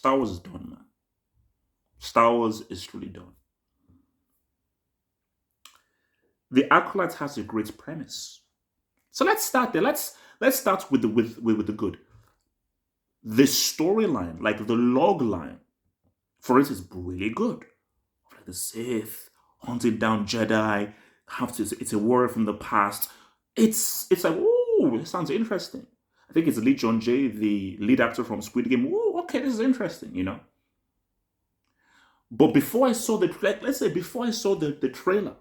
Star Wars is done, man. Star Wars is truly done. The Acolyte has a great premise. So let's start there. Let's start with the good. The storyline, like the log line, for it is really good. Like the Sith hunting down Jedi, it's a warrior from the past. It's like, oh, it sounds interesting. I think it's Lee John Jay, the lead actor from Squid Game. Oh, okay, this is interesting. But before I saw let's say before I saw the trailer,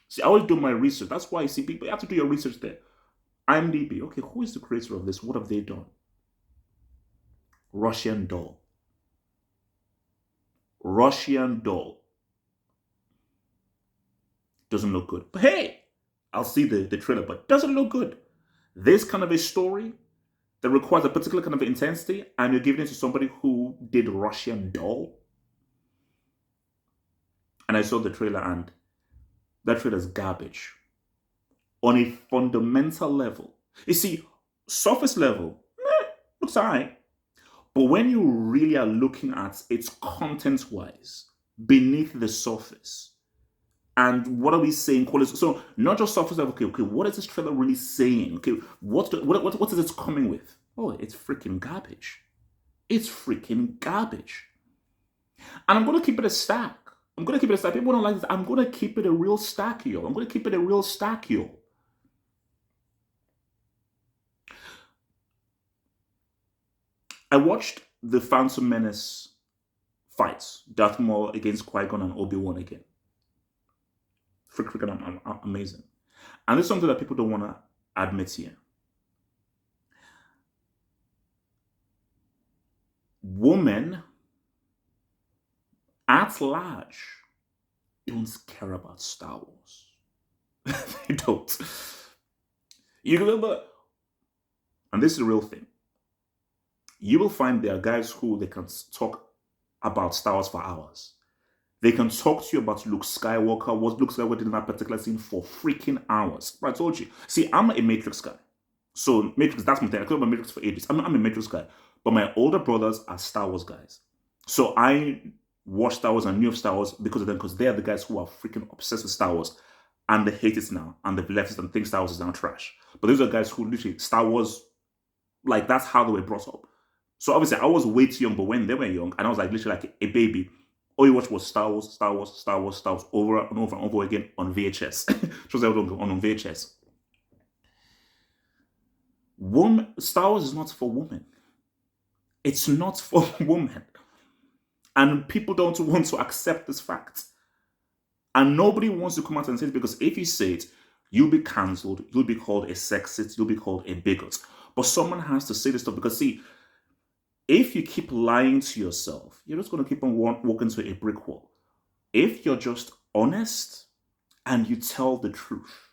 see, I always do my research. That's why you see people, you have to do your research there. IMDb, okay, who is the creator of this? What have they done? Russian Doll. Russian Doll. Doesn't look good. But hey, I'll see the trailer, but doesn't look good. This kind of a story that requires a particular kind of intensity, and you're giving it to somebody who did Russian Doll. And I saw the trailer, and that trailer is garbage. On a fundamental level. You see, surface level, looks alright. But when you really are looking at its content-wise, beneath the surface, and what are we saying? So not just surface level. Okay. What is this trailer really saying? Okay, what is it coming with? Oh, it's freaking garbage. It's freaking garbage. And I'm gonna keep it a stack. People don't like this. I'm gonna keep it a real stack, yo. I watched the Phantom Menace fights, Darth Maul against Qui-Gon and Obi-Wan again. Freaking amazing. And this is something that people don't want to admit here. Women at large don't care about Star Wars. They don't. You remember, and this is the real thing. You will find there are guys who they can talk about Star Wars for hours. They can talk to you about Luke Skywalker, what Luke Skywalker did in that particular scene for freaking hours. But I told you. See, I'm a Matrix guy. So Matrix, that's my thing. I talked about Matrix for ages. I'm a Matrix guy. But my older brothers are Star Wars guys. So I watched Star Wars and knew of Star Wars because of them, because they are the guys who are freaking obsessed with Star Wars. And they hate it now. And they've left it and think Star Wars is now trash. But those are guys who literally, Star Wars, like that's how they were brought up. So obviously I was way too young, but when they were young, and I was like literally like a baby, all you watched was Star Wars, over and over again on VHS. Shows everyone on VHS. Star Wars is not for women. It's not for women. And people don't want to accept this fact. And nobody wants to come out and say it, because if you say it, you'll be cancelled, you'll be called a sexist, you'll be called a bigot. But someone has to say this stuff, because see, if you keep lying to yourself, you're just going to keep on walking to a brick wall. If you're just honest and you tell the truth.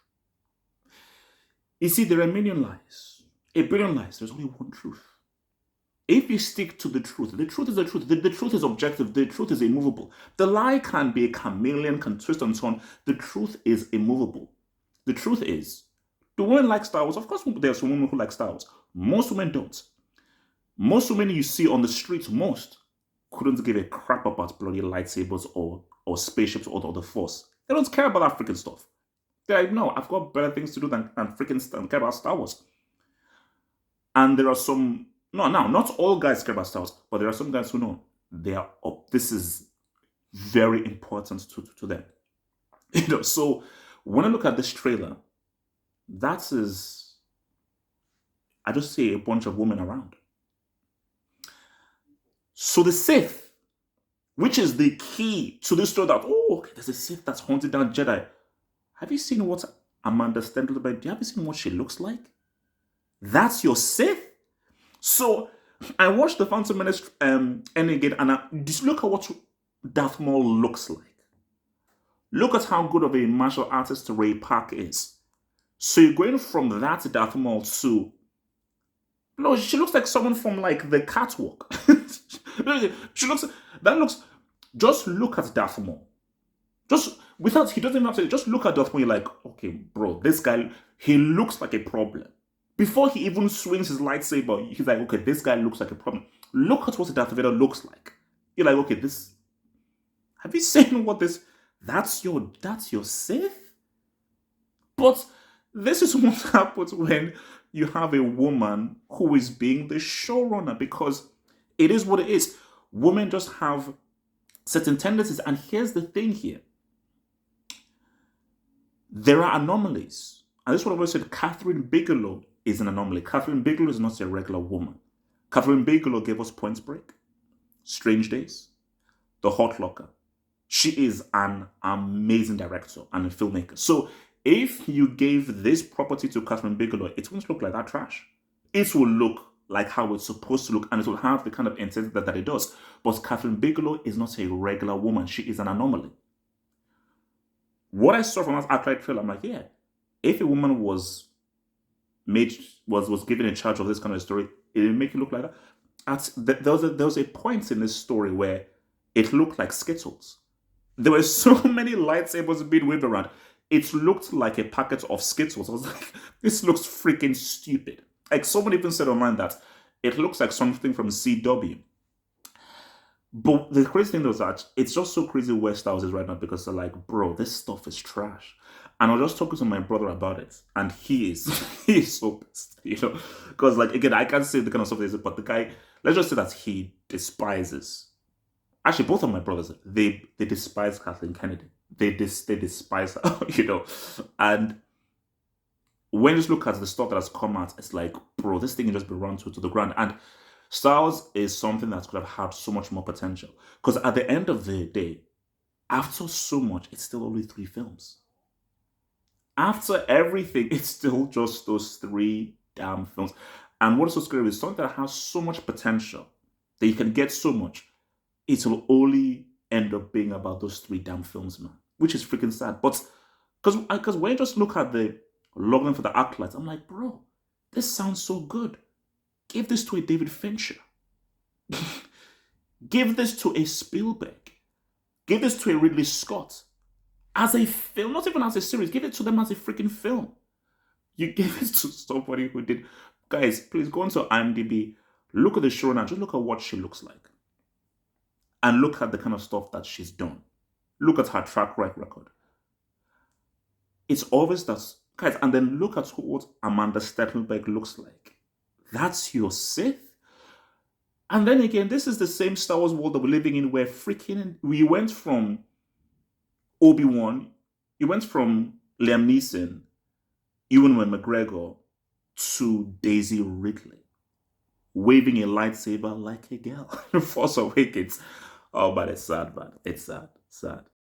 You see, there are a million lies. A billion lies. There's only one truth. If you stick to the truth is the truth. The truth is objective. The truth is immovable. The lie can be a chameleon, can twist and so on. The truth is immovable. The truth is, do women like Star Wars? Of course, there's some women who like Star Wars. Most women don't. Most women you see on the streets, couldn't give a crap about bloody lightsabers or spaceships or the Force. They don't care about that freaking stuff. They're like, no, I've got better things to do than freaking care about Star Wars. And there are some, not all guys care about Star Wars, but there are some guys who know they are up. This is very important to them. So when I look at this trailer, I just see a bunch of women around. So the Sith, which is the key to this story, that, okay, there's a Sith that's hunting down Jedi. Have you seen what Amanda Stenberg did? Have you seen what she looks like? That's your Sith? So I watched the Phantom Menace Endgame, and just look at what Darth Maul looks like. Look at how good of a martial artist Ray Park is. So you're going from that Darth Maul to... No, she looks like someone from like the catwalk. Just look at Darth Maul. He doesn't even have to, just look at Darth Maul, you're like, okay, bro, this guy, he looks like a problem. Before he even swings his lightsaber, he's like, okay, this guy looks like a problem. Look at what the Darth Vader looks like. You're like, okay, this. Have you seen what this? That's your Sith. But this is what happens when you have a woman who is being the showrunner, because it is what it is. Women just have certain tendencies, and here's the thing here: there are anomalies, and this is what I've always said. Catherine Bigelow is an anomaly. Catherine Bigelow is not a regular woman. Catherine Bigelow gave us Point Break, Strange Days, The Hurt Locker. She is an amazing director and a filmmaker. So if you gave this property to Catherine Bigelow, it won't look like that trash. It will look like how it's supposed to look, and it will have the kind of intensity that it does. But Catherine Bigelow is not a regular woman. She is an anomaly. What I saw from that Acolyte trailer, I'm like, yeah, if a woman was given in charge of this kind of story, it would make it look like that. There was a point in this story where it looked like Skittles. There were so many lightsabers being waved around. It looked like a packet of Skittles. I was like, this looks freaking stupid. Like, someone even said online that it looks like something from CW. But the crazy thing was that it's just so crazy where Star Wars is right now, because they're like, bro, this stuff is trash. And I was just talking to my brother about it, and he is he is so pissed, because like, again, I can't say the kind of stuff they say, but the guy, let's just say that he despises. Actually, both of my brothers, they despise Kathleen Kennedy. They despise her, And when you just look at the stuff that has come out, it's like, bro, this thing can just be run to the ground. And Star Wars is something that could have had so much more potential. Because at the end of the day, after so much, it's still only 3 films. After everything, it's still just those 3 damn films. And what's so scary is something that has so much potential, that you can get so much, it will only end up being about those 3 damn films, man. Which is freaking sad. But because when you just look at the login for the Acolyte, I'm like, bro, this sounds so good. Give this to a David Fincher. Give this to a Spielberg. Give this to a Ridley Scott. As a film, not even as a series. Give it to them as a freaking film. You give it to somebody who did. Guys, please go onto IMDb. Look at the show now. Just look at what she looks like. And look at the kind of stuff that she's done. Look at her track record. It's obvious that, guys, and then look at what Amanda Stettenberg looks like. That's your Sith? And then again, this is the same Star Wars world that we're living in, where we went from Obi-Wan, you went from Liam Neeson, Ewan McGregor, to Daisy Ridley, waving a lightsaber like a girl. Force Awakens. Oh, but it's sad, man. It's sad. Sad.